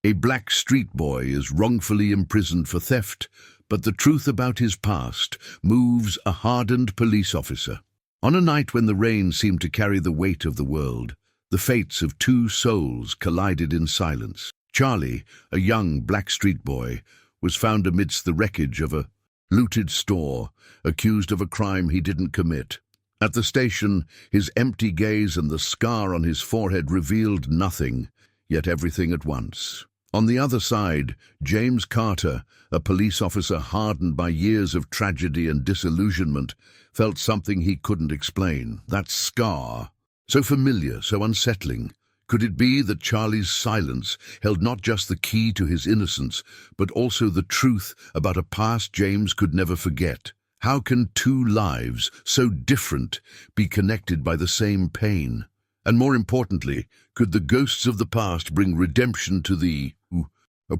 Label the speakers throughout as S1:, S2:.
S1: A black street boy is wrongfully imprisoned for theft, but the truth about his past moves a hardened police officer. On a night when the rain seemed to carry the weight of the world, the fates of two souls collided in silence. Charlie, a young black street boy, was found amidst the wreckage of a looted store, accused of a crime he didn't commit. At the station, his empty gaze and the scar on his forehead revealed nothing, yet everything at once. On the other side, James Carter, a police officer hardened by years of tragedy and disillusionment, felt something he couldn't explain. That scar, so familiar, so unsettling. Could it be that Charlie's silence held not just the key to his innocence, but also the truth about a past James could never forget? How can two lives, so different, be connected by the same pain? And more importantly, could the ghosts of the past bring redemption to the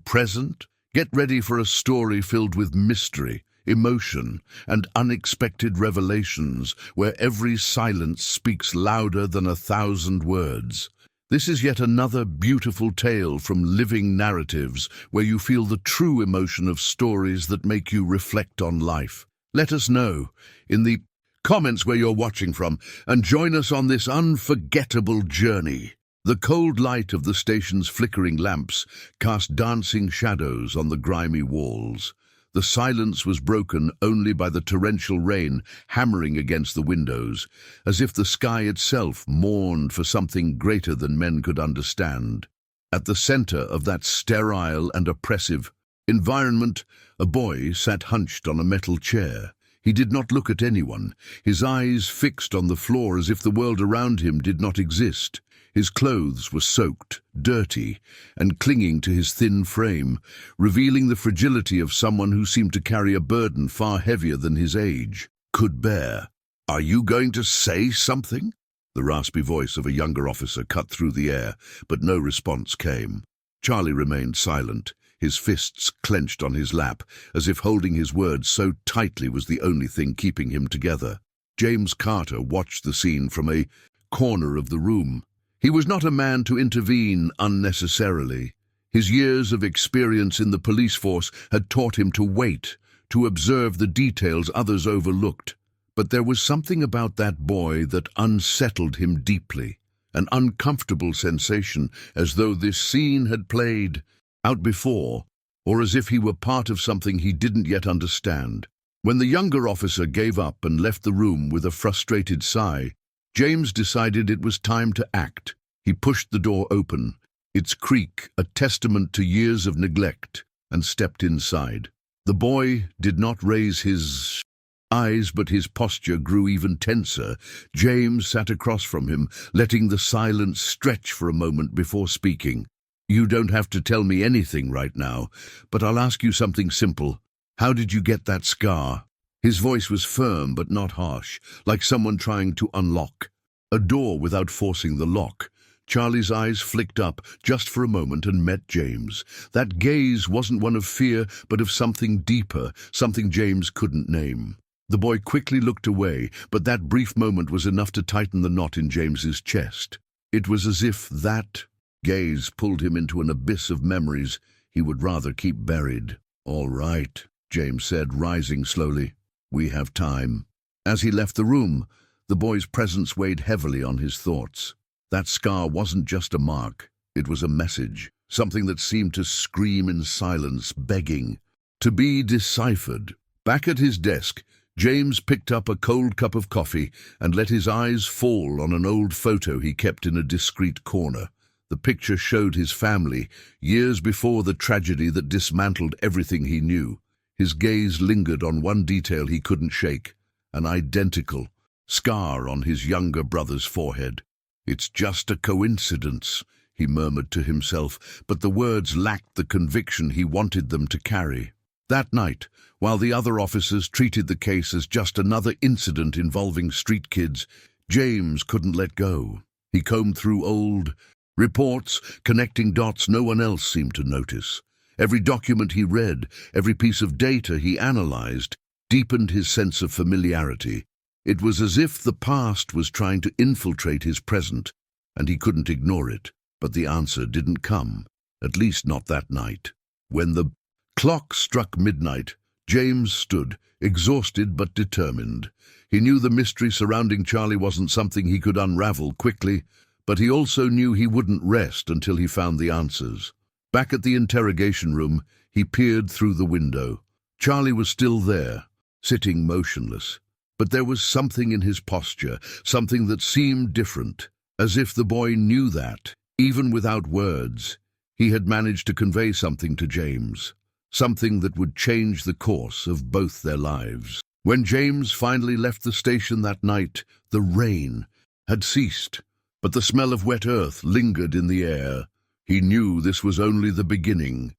S1: present? Get ready for a story filled with mystery, emotion, and unexpected revelations, where every silence speaks louder than 1,000 words. This is yet another beautiful tale from Living Narratives, where you feel the true emotion of stories that make you reflect on life. Let us know in the comments where you're watching from, and join us on this unforgettable journey. The cold light of the station's flickering lamps cast dancing shadows on the grimy walls. The silence was broken only by the torrential rain hammering against the windows, as if the sky itself mourned for something greater than men could understand. At the center of that sterile and oppressive environment, a boy sat hunched on a metal chair. He did not look at anyone, his eyes fixed on the floor as if the world around him did not exist. His clothes were soaked, dirty, and clinging to his thin frame, revealing the fragility of someone who seemed to carry a burden far heavier than his age could bear. "Are you going to say something?" The raspy voice of a younger officer cut through the air, but no response came. Charlie remained silent, his fists clenched on his lap, as if holding his words so tightly was the only thing keeping him together. James Carter watched the scene from a corner of the room. He was not a man to intervene unnecessarily. His years of experience in the police force had taught him to wait, to observe the details others overlooked. But there was something about that boy that unsettled him deeply, an uncomfortable sensation, as though this scene had played out before, or as if he were part of something he didn't yet understand. When the younger officer gave up and left the room with a frustrated sigh, James decided it was time to act. He pushed the door open, its creak a testament to years of neglect, and stepped inside. The boy did not raise his eyes, but his posture grew even tenser. James sat across from him, letting the silence stretch for a moment before speaking. "You don't have to tell me anything right now, but I'll ask you something simple. How did you get that scar?" His voice was firm but not harsh, like someone trying to unlock a door without forcing the lock. Charlie's eyes flicked up just for a moment and met James. That gaze wasn't one of fear, but of something deeper, something James couldn't name. The boy quickly looked away, but that brief moment was enough to tighten the knot in James's chest. It was as if that gaze pulled him into an abyss of memories he would rather keep buried. "All right," James said, rising slowly. "We have time." As he left the room, the boy's presence weighed heavily on his thoughts. That scar wasn't just a mark, it was a message, something that seemed to scream in silence, begging to be deciphered. Back at his desk, James picked up a cold cup of coffee and let his eyes fall on an old photo he kept in a discreet corner. The picture showed his family, years before the tragedy that dismantled everything he knew. His gaze lingered on one detail he couldn't shake, an identical scar on his younger brother's forehead. "It's just a coincidence," he murmured to himself, but the words lacked the conviction he wanted them to carry. That night, while the other officers treated the case as just another incident involving street kids, James couldn't let go. He combed through old reports, connecting dots no one else seemed to notice. Every document he read, every piece of data he analyzed, deepened his sense of familiarity. It was as if the past was trying to infiltrate his present, and he couldn't ignore it. But the answer didn't come. At least not that night. When the clock struck midnight, James stood, exhausted but determined. He knew the mystery surrounding Charlie wasn't something he could unravel quickly, but he also knew he wouldn't rest until he found the answers. Back at the interrogation room, he peered through the window. Charlie was still there, sitting motionless. But there was something in his posture, something that seemed different, as if the boy knew that, even without words, he had managed to convey something to James, something that would change the course of both their lives. When James finally left the station that night, the rain had ceased, but the smell of wet earth lingered in the air. He knew this was only the beginning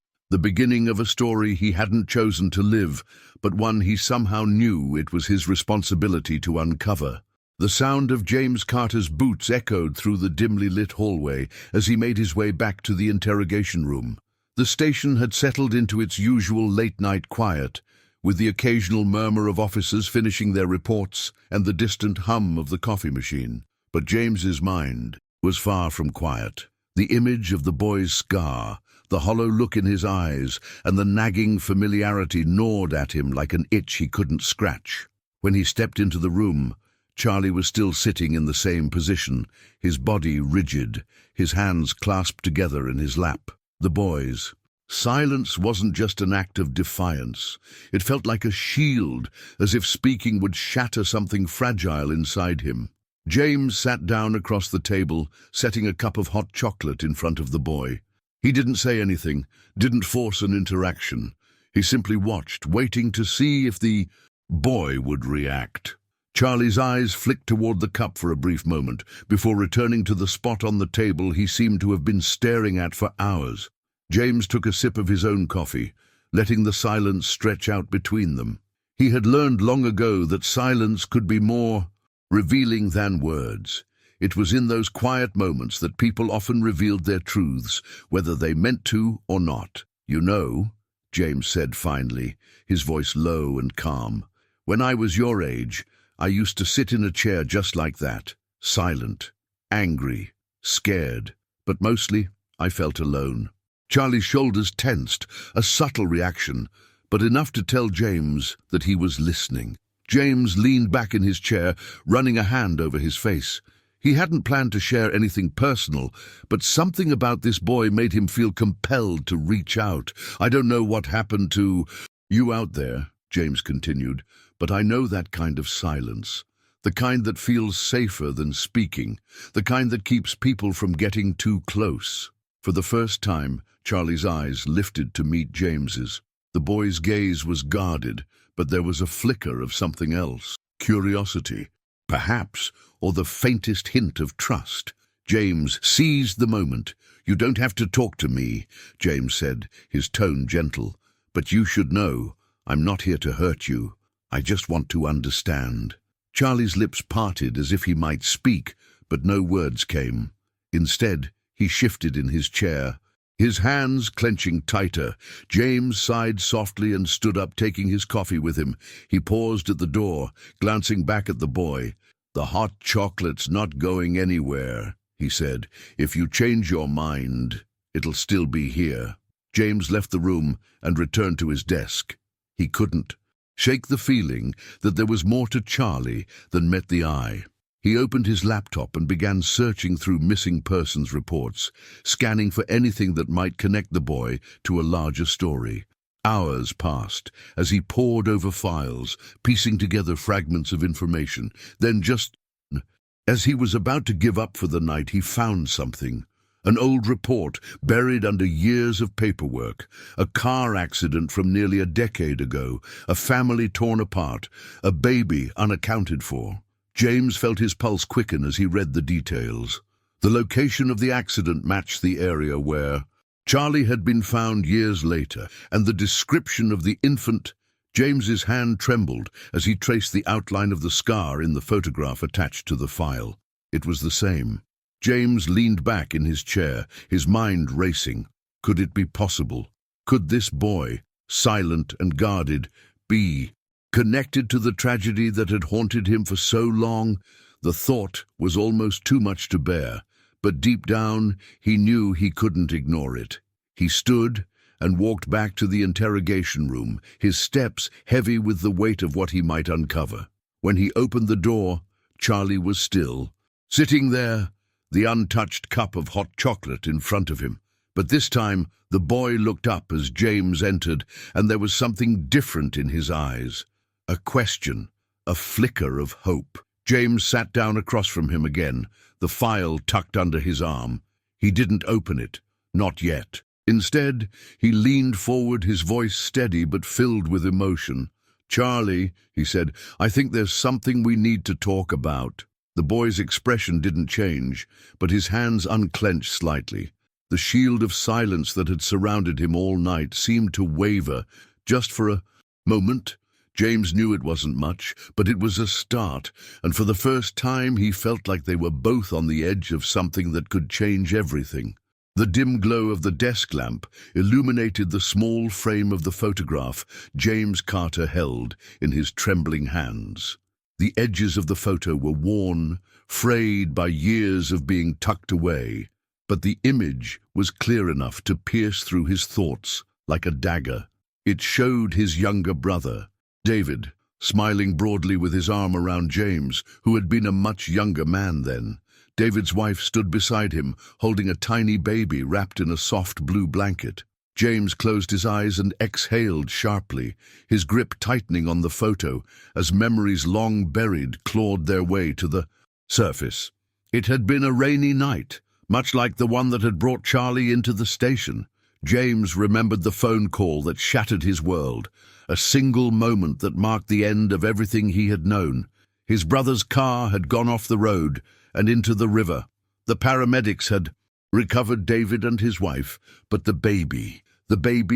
S1: of a story he hadn't chosen to live, but one he somehow knew it was his responsibility to uncover. The sound of James Carter's boots echoed through the dimly lit hallway as he made his way back to the interrogation room. The station had settled into its usual late-night quiet, with the occasional murmur of officers finishing their reports and the distant hum of the coffee machine. But James's mind was far from quiet. The image of the boy's scar, the hollow look in his eyes, and the nagging familiarity gnawed at him like an itch he couldn't scratch. When he stepped into the room, Charlie was still sitting in the same position, his body rigid, his hands clasped together in his lap. The boy's silence wasn't just an act of defiance. It felt like a shield, as if speaking would shatter something fragile inside him. James sat down across the table, setting a cup of hot chocolate in front of the boy. He didn't say anything, didn't force an interaction. He simply watched, waiting to see if the boy would react. Charlie's eyes flicked toward the cup for a brief moment, before returning to the spot on the table he seemed to have been staring at for hours. James took a sip of his own coffee, letting the silence stretch out between them. He had learned long ago that silence could be more revealing than words. It was in those quiet moments that people often revealed their truths, whether they meant to or not. "You know," James said finally, his voice low and calm, "when I was your age, I used to sit in a chair just like that, silent, angry, scared, but mostly I felt alone." Charlie's shoulders tensed, a subtle reaction, but enough to tell James that he was listening. James leaned back in his chair, running a hand over his face. He hadn't planned to share anything personal, but something about this boy made him feel compelled to reach out. "I don't know what happened to you out there," James continued, "but I know that kind of silence. The kind that feels safer than speaking. The kind that keeps people from getting too close." For the first time, Charlie's eyes lifted to meet James's. The boy's gaze was guarded, but there was a flicker of something else. Curiosity, perhaps, or the faintest hint of trust. James seized the moment. "You don't have to talk to me," James said, his tone gentle. "But you should know, I'm not here to hurt you. I just want to understand." Charlie's lips parted as if he might speak, but no words came. Instead, he shifted in his chair, his hands clenching tighter. James sighed softly and stood up, taking his coffee with him. He paused at the door, glancing back at the boy. "The hot chocolate's not going anywhere," he said. "If you change your mind, it'll still be here." James left the room and returned to his desk. He couldn't shake the feeling that there was more to Charlie than met the eye. He opened his laptop and began searching through missing persons reports, scanning for anything that might connect the boy to a larger story. Hours passed as he pored over files, piecing together fragments of information. Then just as he was about to give up for the night, he found something. An old report buried under years of paperwork, a car accident from nearly a decade ago, a family torn apart, a baby unaccounted for. James felt his pulse quicken as he read the details. The location of the accident matched the area where Charlie had been found years later, and the description of the infant. James's hand trembled as he traced the outline of the scar in the photograph attached to the file. It was the same. James leaned back in his chair, his mind racing. Could it be possible? Could this boy, silent and guarded, be connected to the tragedy that had haunted him for so long? The thought was almost too much to bear, but deep down he knew he couldn't ignore it. He stood and walked back to the interrogation room, his steps heavy with the weight of what he might uncover. When he opened the door, Charlie was still, sitting there, the untouched cup of hot chocolate in front of him. But this time, the boy looked up as James entered, and there was something different in his eyes. A question, a flicker of hope. James sat down across from him again, the file tucked under his arm. He didn't open it, not yet. Instead, he leaned forward, his voice steady but filled with emotion. "Charlie," he said, "I think there's something we need to talk about." The boy's expression didn't change, but his hands unclenched slightly. The shield of silence that had surrounded him all night seemed to waver, just for a moment. James knew it wasn't much, but it was a start, and for the first time he felt like they were both on the edge of something that could change everything. The dim glow of the desk lamp illuminated the small frame of the photograph James Carter held in his trembling hands. The edges of the photo were worn, frayed by years of being tucked away, but the image was clear enough to pierce through his thoughts like a dagger. It showed his younger brother, David, smiling broadly with his arm around James, who had been a much younger man then. David's wife stood beside him, holding a tiny baby wrapped in a soft blue blanket. James closed his eyes and exhaled sharply, his grip tightening on the photo as memories long buried clawed their way to the surface. It had been a rainy night, much like the one that had brought Charlie into the station. James remembered the phone call that shattered his world, a single moment that marked the end of everything he had known. His brother's car had gone off the road and into the river. The paramedics had recovered David and his wife, but the baby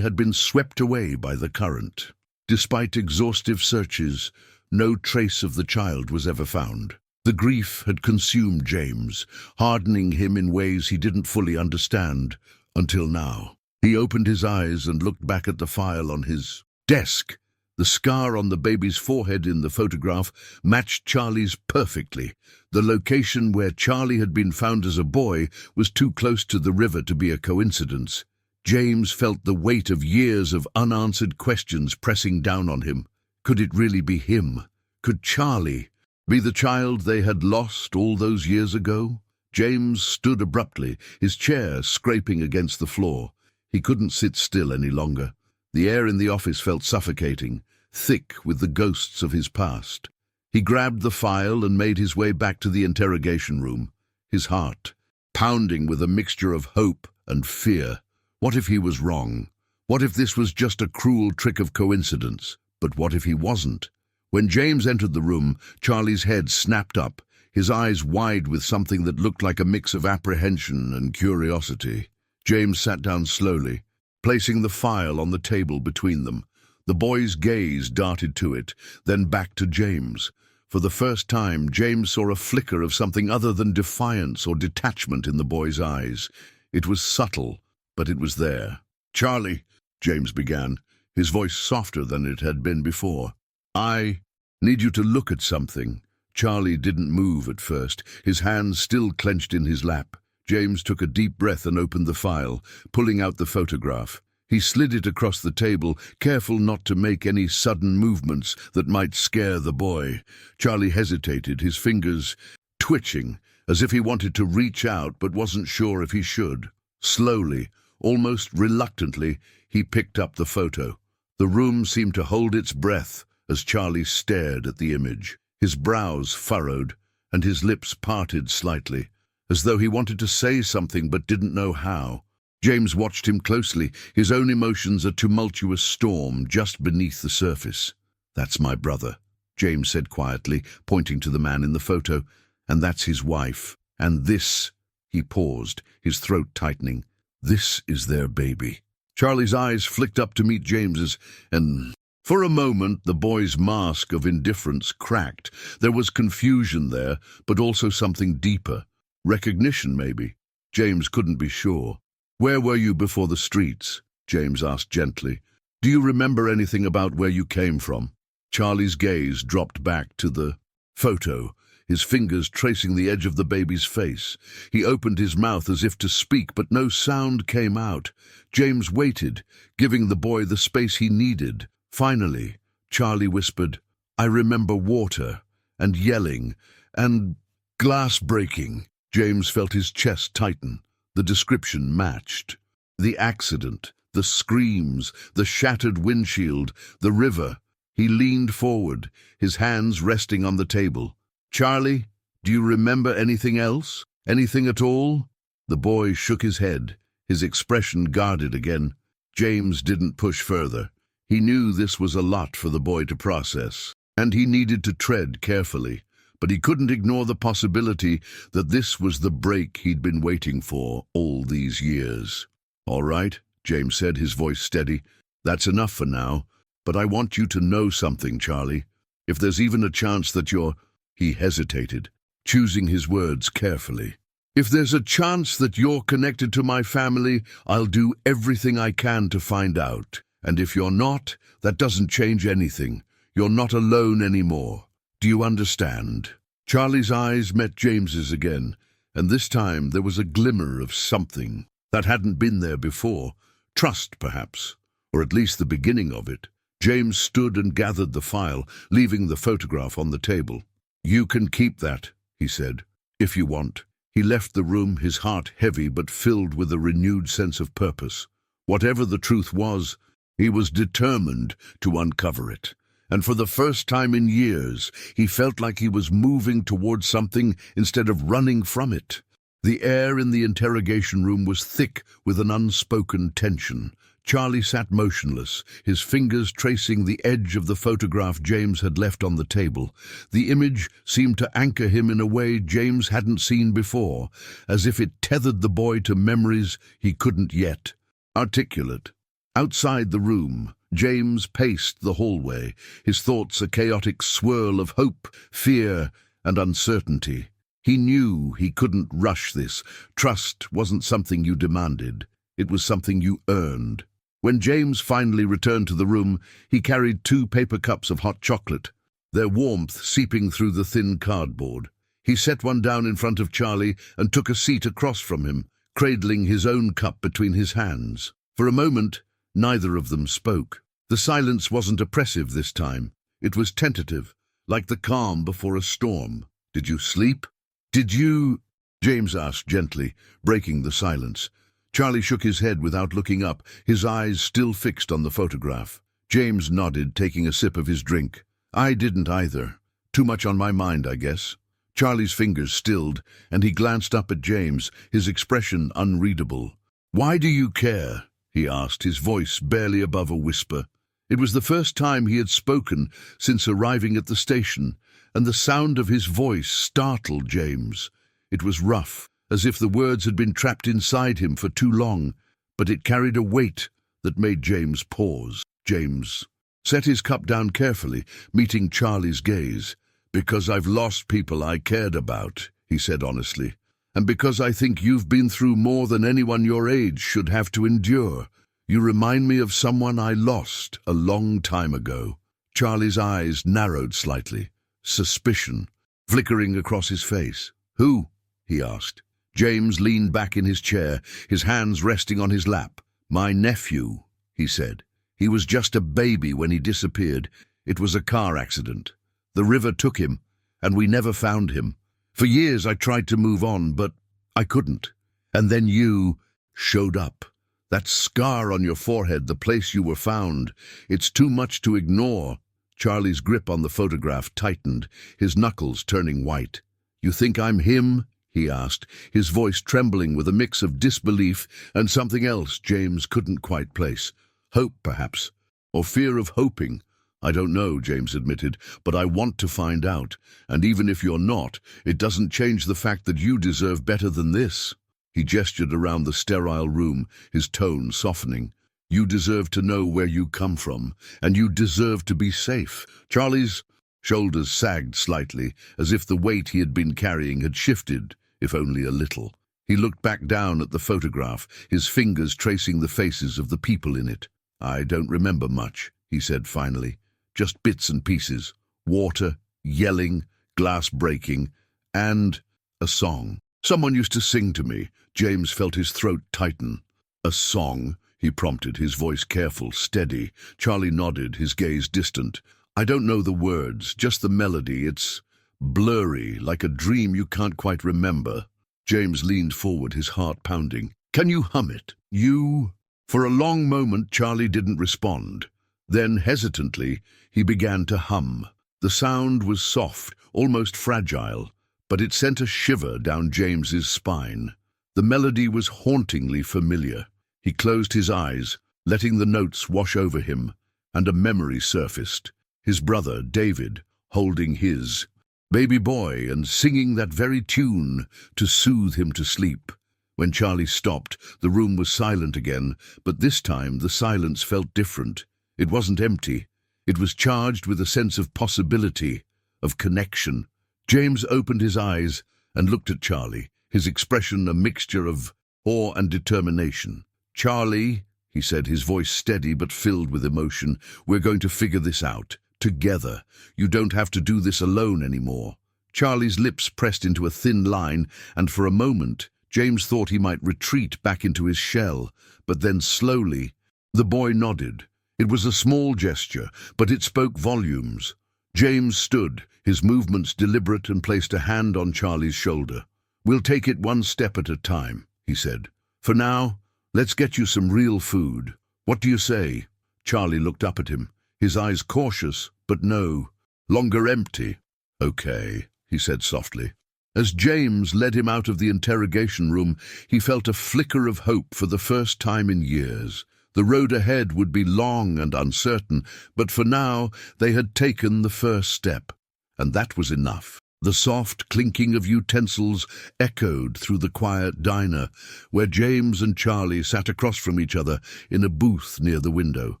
S1: had been swept away by the current. Despite exhaustive searches, no trace of the child was ever found. The grief had consumed James, hardening him in ways he didn't fully understand, until now. He opened his eyes and looked back at the file on his desk. The scar on the baby's forehead in the photograph matched Charlie's perfectly. The location where Charlie had been found as a boy was too close to the river to be a coincidence. James felt the weight of years of unanswered questions pressing down on him. Could it really be him? Could Charlie be the child they had lost all those years ago? James stood abruptly, his chair scraping against the floor. He couldn't sit still any longer. The air in the office felt suffocating, thick with the ghosts of his past. He grabbed the file and made his way back to the interrogation room, his heart pounding with a mixture of hope and fear. What if he was wrong? What if this was just a cruel trick of coincidence? But what if he wasn't? When James entered the room, Charlie's head snapped up, his eyes wide with something that looked like a mix of apprehension and curiosity. James sat down slowly, placing the file on the table between them. The boy's gaze darted to it, then back to James. For the first time, James saw a flicker of something other than defiance or detachment in the boy's eyes. It was subtle, but it was there. "Charlie," James began, his voice softer than it had been before. "I need you to look at something." Charlie didn't move at first, his hands still clenched in his lap. James took a deep breath and opened the file, pulling out the photograph. He slid it across the table, careful not to make any sudden movements that might scare the boy. Charlie hesitated, his fingers twitching, as if he wanted to reach out but wasn't sure if he should. Slowly, almost reluctantly, he picked up the photo. The room seemed to hold its breath as Charlie stared at the image. His brows furrowed, and his lips parted slightly, as though he wanted to say something but didn't know how. James watched him closely, his own emotions a tumultuous storm just beneath the surface. "That's my brother," James said quietly, pointing to the man in the photo. "And that's his wife. And this," he paused, his throat tightening, "this is their baby." Charlie's eyes flicked up to meet James's, and for a moment the boy's mask of indifference cracked. There was confusion there, but also something deeper. Recognition, maybe. James couldn't be sure. "Where were you before the streets?" James asked gently. "Do you remember anything about where you came from?" Charlie's gaze dropped back to the photo, his fingers tracing the edge of the baby's face. He opened his mouth as if to speak, but no sound came out. James waited, giving the boy the space he needed. Finally, Charlie whispered, "I remember water, and yelling, and glass breaking." James felt his chest tighten. The description matched. The accident, the screams, the shattered windshield, the river. He leaned forward, his hands resting on the table. "Charlie, do you remember anything else? Anything at all?" The boy shook his head, his expression guarded again. James didn't push further. He knew this was a lot for the boy to process, and he needed to tread carefully. But he couldn't ignore the possibility that this was the break he'd been waiting for all these years. "All right," James said, his voice steady. "That's enough for now. But I want you to know something, Charlie. If there's even a chance that you're—" He hesitated, choosing his words carefully. "If there's a chance that you're connected to my family, I'll do everything I can to find out. And if you're not, that doesn't change anything. You're not alone anymore. Do you understand?" Charlie's eyes met James's again, and this time there was a glimmer of something that hadn't been there before. Trust, perhaps, or at least the beginning of it. James stood and gathered the file, leaving the photograph on the table. "You can keep that," he said, "if you want." He left the room, his heart heavy but filled with a renewed sense of purpose. Whatever the truth was, he was determined to uncover it. And for the first time in years, he felt like he was moving towards something instead of running from it. The air in the interrogation room was thick with an unspoken tension. Charlie sat motionless, his fingers tracing the edge of the photograph James had left on the table. The image seemed to anchor him in a way James hadn't seen before, as if it tethered the boy to memories he couldn't yet articulate. Outside the room, James paced the hallway, his thoughts a chaotic swirl of hope, fear, and uncertainty. He knew he couldn't rush this. Trust wasn't something you demanded. It was something you earned. When James finally returned to the room, he carried 2 paper cups of hot chocolate, their warmth seeping through the thin cardboard. He set one down in front of Charlie and took a seat across from him, cradling his own cup between his hands. For a moment, neither of them spoke. The silence wasn't oppressive this time. It was tentative, like the calm before a storm. "Did you sleep?" "Did you?" James asked gently, breaking the silence. Charlie shook his head without looking up, his eyes still fixed on the photograph. James nodded, taking a sip of his drink. "I didn't either. Too much on my mind, I guess." Charlie's fingers stilled, and he glanced up at James, his expression unreadable. "Why do you care?" he asked, his voice barely above a whisper. It was the first time he had spoken since arriving at the station, and the sound of his voice startled James. It was rough, as if the words had been trapped inside him for too long, but it carried a weight that made James pause. James set his cup down carefully, meeting Charlie's gaze. "Because I've lost people I cared about," he said honestly, "and because I think you've been through more than anyone your age should have to endure. You remind me of someone I lost a long time ago." Charlie's eyes narrowed slightly, suspicion flickering across his face. "Who?" he asked. James leaned back in his chair, his hands resting on his lap. "My nephew," he said. "He was just a baby when he disappeared. It was a car accident. The river took him, and we never found him. For years I tried to move on, but I couldn't. And then you showed up. That scar on your forehead, the place you were found. It's too much to ignore." Charlie's grip on the photograph tightened, his knuckles turning white. "You think I'm him?" he asked, his voice trembling with a mix of disbelief and something else James couldn't quite place. Hope, perhaps, or fear of hoping. "I don't know," James admitted, "but I want to find out. And even if you're not, it doesn't change the fact that you deserve better than this." He gestured around the sterile room, his tone softening. "You deserve to know where you come from, and you deserve to be safe." Charlie's shoulders sagged slightly, as if the weight he had been carrying had shifted, if only a little. He looked back down at the photograph, his fingers tracing the faces of the people in it. "I don't remember much," he said finally. "Just bits and pieces. Water, yelling, glass breaking, and a song. Someone used to sing to me. James felt his throat tighten. A song, he prompted, his voice careful, steady. Charlie nodded, his gaze distant. I don't know the words, just the melody. It's blurry, like a dream you can't quite remember. James leaned forward, his heart pounding. Can you hum it? You? For a long moment, Charlie didn't respond. Then, hesitantly, he began to hum. The sound was soft, almost fragile, but it sent a shiver down James's spine. The melody was hauntingly familiar. He closed his eyes, letting the notes wash over him, and a memory surfaced. His brother, David, holding his baby boy and singing that very tune to soothe him to sleep. When Charlie stopped, the room was silent again, but this time the silence felt different. It wasn't empty. It was charged with a sense of possibility, of connection. James opened his eyes and looked at Charlie, his expression a mixture of awe and determination. Charlie, he said, his voice steady but filled with emotion, we're going to figure this out. Together. You don't have to do this alone anymore. Charlie's lips pressed into a thin line, and for a moment, James thought he might retreat back into his shell, but then slowly, the boy nodded. It was a small gesture, but it spoke volumes. James stood, his movements deliberate, and placed a hand on Charlie's shoulder. We'll take it one step at a time, he said. For now, let's get you some real food. What do you say? Charlie looked up at him, his eyes cautious, but no longer empty. Okay, he said softly. As James led him out of the interrogation room, he felt a flicker of hope for the first time in years. The road ahead would be long and uncertain, but for now they had taken the first step, and that was enough. The soft clinking of utensils echoed through the quiet diner, where James and Charlie sat across from each other in a booth near the window.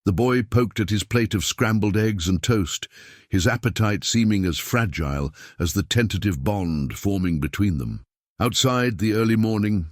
S1: The boy poked at his plate of scrambled eggs and toast, his appetite seeming as fragile as the tentative bond forming between them. Outside, the early morning,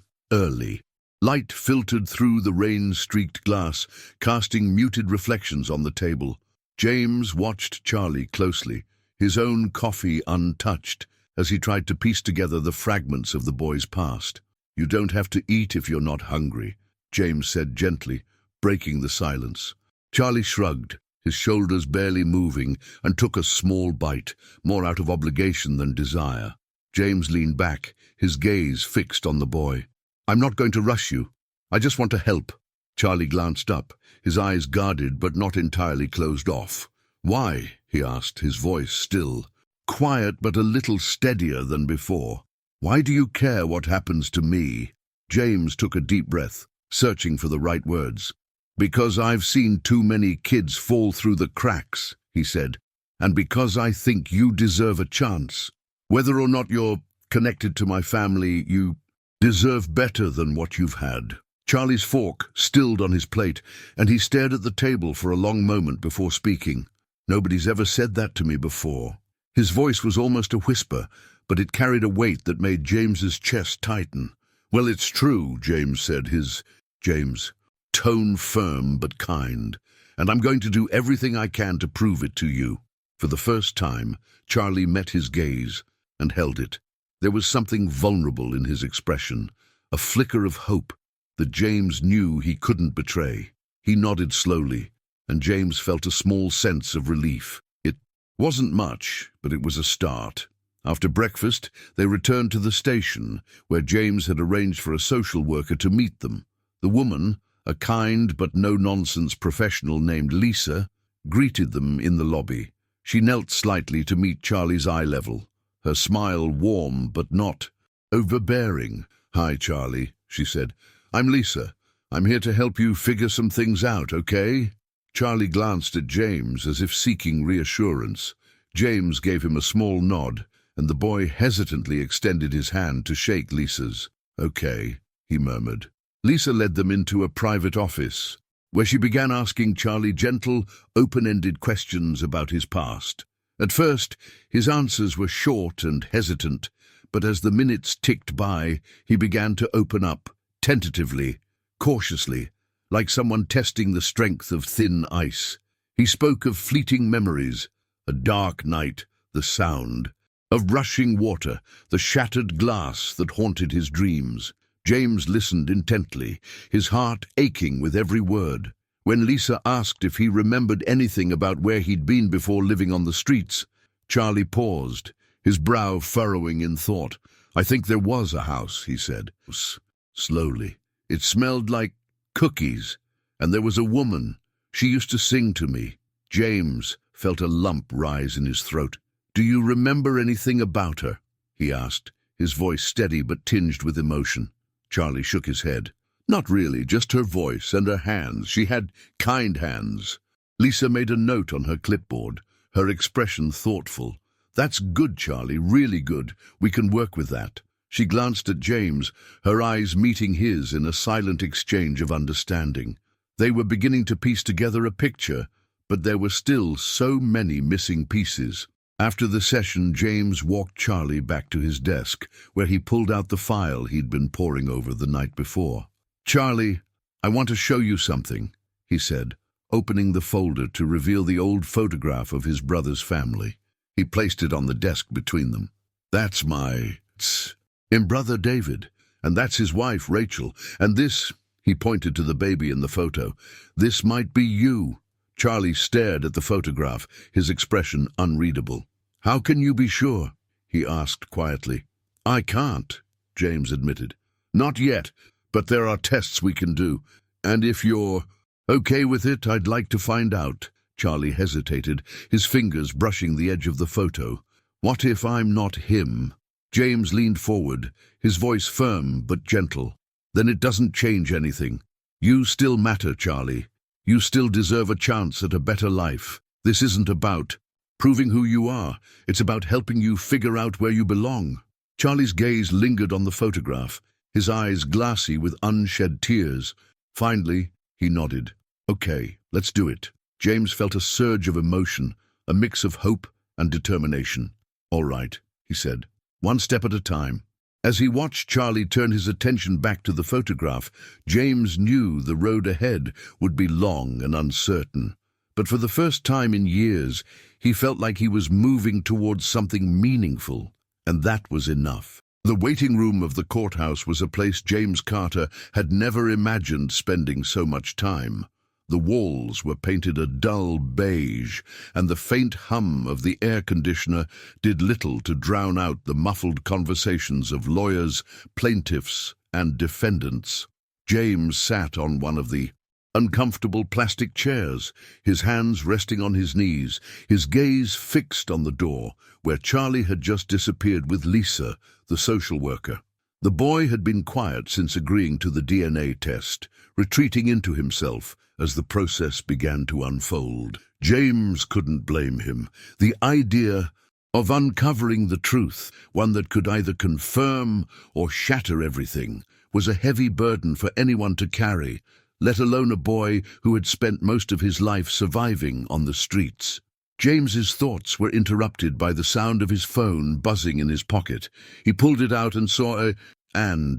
S1: light filtered through the rain-streaked glass, casting muted reflections on the table. James watched Charlie closely, his own coffee untouched, as he tried to piece together the fragments of the boy's past. You don't have to eat if you're not hungry, James said gently, breaking the silence. Charlie shrugged, his shoulders barely moving, and took a small bite, more out of obligation than desire. James leaned back, his gaze fixed on the boy. I'm not going to rush you. I just want to help. Charlie glanced up, his eyes guarded but not entirely closed off. Why? He asked, his voice still, quiet but a little steadier than before. Why do you care what happens to me? James took a deep breath, searching for the right words. Because I've seen too many kids fall through the cracks, he said, and because I think you deserve a chance. Whether or not you're connected to my family, you deserve better than what you've had. Charlie's fork stilled on his plate, and he stared at the table for a long moment before speaking. Nobody's ever said that to me before. His voice was almost a whisper, but it carried a weight that made James's chest tighten. Well, it's true, James said, his tone firm but kind, and I'm going to do everything I can to prove it to you. For the first time, Charlie met his gaze and held it. There was something vulnerable in his expression, a flicker of hope that James knew he couldn't betray. He nodded slowly, and James felt a small sense of relief. It wasn't much, but it was a start. After breakfast, they returned to the station, where James had arranged for a social worker to meet them. The woman, a kind but no-nonsense professional named Lisa, greeted them in the lobby. She knelt slightly to meet Charlie's eye level, her smile warm but not overbearing. Hi, Charlie, she said. I'm Lisa. I'm here to help you figure some things out, okay? Charlie glanced at James as if seeking reassurance. James gave him a small nod, and the boy hesitantly extended his hand to shake Lisa's. Okay, he murmured. Lisa led them into a private office, where she began asking Charlie gentle, open-ended questions about his past. At first, his answers were short and hesitant, but as the minutes ticked by, he began to open up, tentatively, cautiously, like someone testing the strength of thin ice. He spoke of fleeting memories, a dark night, the sound, of rushing water, the shattered glass that haunted his dreams. James listened intently, his heart aching with every word. When Lisa asked if he remembered anything about where he'd been before living on the streets, Charlie paused, his brow furrowing in thought. "I think there was a house," he said, slowly. "It smelled like cookies, and there was a woman. She used to sing to me." James felt a lump rise in his throat. "Do you remember anything about her?" he asked, his voice steady but tinged with emotion. Charlie shook his head. "Not really, just her voice and her hands. She had kind hands." Lisa made a note on her clipboard, her expression thoughtful. "That's good, Charlie, really good. We can work with that." She glanced at James, her eyes meeting his in a silent exchange of understanding. They were beginning to piece together a picture, but there were still so many missing pieces. After the session, James walked Charlie back to his desk, where he pulled out the file he'd been poring over the night before. "Charlie, I want to show you something," he said, opening the folder to reveal the old photograph of his brother's family. He placed it on the desk between them. "That's my brother David, and that's his wife Rachel, and this," he pointed to the baby in the photo, "this might be you." Charlie stared at the photograph, his expression unreadable. "How can you be sure?" he asked quietly. "I can't," James admitted. "Not yet, but there are tests we can do, and if you're okay with it, I'd like to find out." Charlie hesitated, his fingers brushing the edge of the photo. "What if I'm not him?" James leaned forward, his voice firm but gentle. "Then it doesn't change anything. You still matter, Charlie. You still deserve a chance at a better life. This isn't about proving who you are. It's about helping you figure out where you belong." Charlie's gaze lingered on the photograph, his eyes glassy with unshed tears. Finally, he nodded. "Okay, let's do it." James felt a surge of emotion, a mix of hope and determination. "All right," he said, "one step at a time." As he watched Charlie turn his attention back to the photograph, James knew the road ahead would be long and uncertain. But for the first time in years, he felt like he was moving towards something meaningful, and that was enough. The waiting room of the courthouse was a place James Carter had never imagined spending so much time. The walls were painted a dull beige, and the faint hum of the air conditioner did little to drown out the muffled conversations of lawyers, plaintiffs, and defendants. James sat on one of the uncomfortable plastic chairs, his hands resting on his knees, his gaze fixed on the door, where Charlie had just disappeared with Lisa, the social worker. The boy had been quiet since agreeing to the DNA test, retreating into himself as the process began to unfold. James couldn't blame him. The idea of uncovering the truth, one that could either confirm or shatter everything, was a heavy burden for anyone to carry, let alone a boy who had spent most of his life surviving on the streets. James's thoughts were interrupted by the sound of his phone buzzing in his pocket. He pulled it out and saw a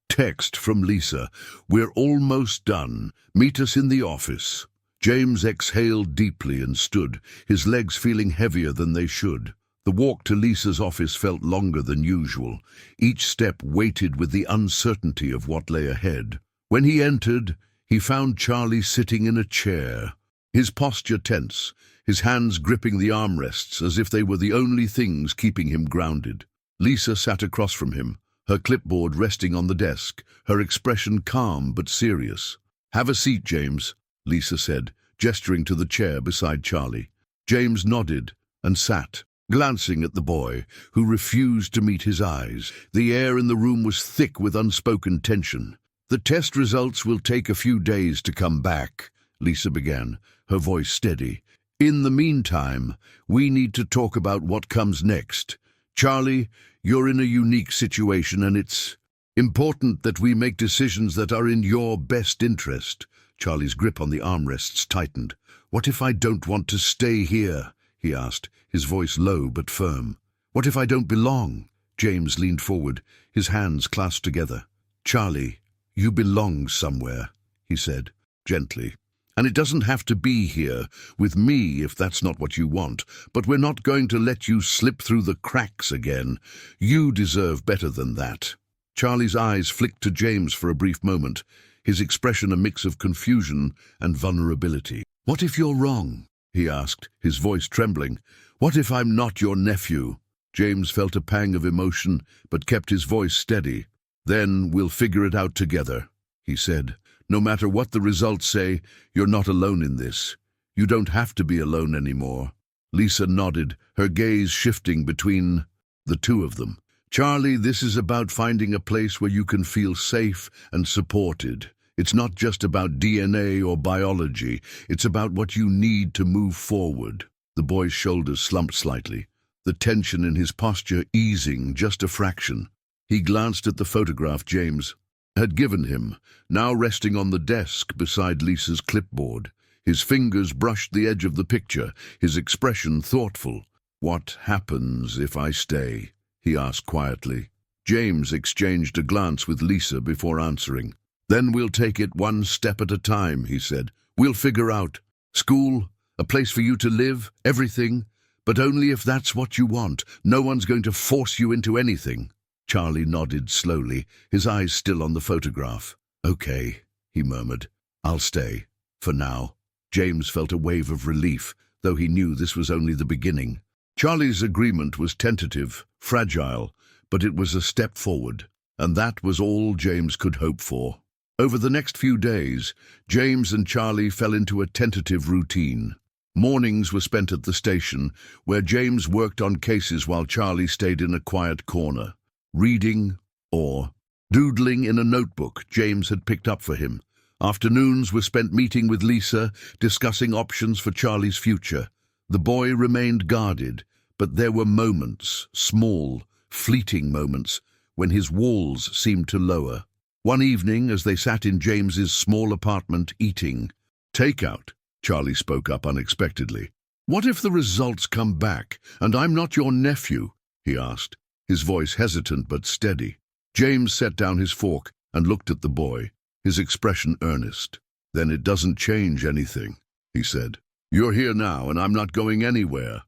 S1: text from Lisa. "We're almost done. Meet us in the office." James exhaled deeply and stood, his legs feeling heavier than they should. The walk to Lisa's office felt longer than usual, each step weighted with the uncertainty of what lay ahead. When he entered, he found Charlie sitting in a chair, his posture tense, his hands gripping the armrests as if they were the only things keeping him grounded. Lisa sat across from him, her clipboard resting on the desk, her expression calm but serious. "Have a seat, James," Lisa said, gesturing to the chair beside Charlie. James nodded and sat, glancing at the boy, who refused to meet his eyes. The air in the room was thick with unspoken tension. "The test results will take a few days to come back," Lisa began, her voice steady. "In the meantime, we need to talk about what comes next. Charlie, you're in a unique situation, and it's important that we make decisions that are in your best interest." Charlie's grip on the armrests tightened. "What if I don't want to stay here?" he asked, his voice low but firm. "What if I don't belong?" James leaned forward, his hands clasped together. "Charlie, you belong somewhere," he said, gently. And it doesn't have to be here, with me if that's not what you want, but we're not going to let you slip through the cracks again. You deserve better than that." Charlie's eyes flicked to James for a brief moment, his expression a mix of confusion and vulnerability. "What if you're wrong?" he asked, his voice trembling. "What if I'm not your nephew?" James felt a pang of emotion, but kept his voice steady. "Then we'll figure it out together," he said. "No matter what the results say, you're not alone in this. You don't have to be alone anymore." Lisa nodded, her gaze shifting between the two of them. "Charlie, this is about finding a place where you can feel safe and supported. It's not just about DNA or biology. It's about what you need to move forward." The boy's shoulders slumped slightly, the tension in his posture easing just a fraction. He glanced at the photograph James had given him, now resting on the desk beside Lisa's clipboard. His fingers brushed the edge of the picture, his expression thoughtful. "What happens if I stay?" he asked quietly. James exchanged a glance with Lisa before answering. "Then we'll take it one step at a time," he said. "We'll figure out school, a place for you to live, everything, but only if that's what you want. No one's going to force you into anything." Charlie nodded slowly, his eyes still on the photograph. "Okay," he murmured. "I'll stay, for now." James felt a wave of relief, though he knew this was only the beginning. Charlie's agreement was tentative, fragile, but it was a step forward, and that was all James could hope for. Over the next few days, James and Charlie fell into a tentative routine. Mornings were spent at the station, where James worked on cases while Charlie stayed in a quiet corner, reading or doodling in a notebook James had picked up for him. Afternoons were spent meeting with Lisa, discussing options for Charlie's future. The boy remained guarded, but there were moments, small, fleeting moments, when his walls seemed to lower. One evening, as they sat in James's small apartment eating, "Takeout," Charlie spoke up unexpectedly. "What if the results come back, and I'm not your nephew?" he asked, his voice hesitant but steady. James set down his fork and looked at the boy, his expression earnest. "Then it doesn't change anything," he said. "You're here now, and I'm not going anywhere.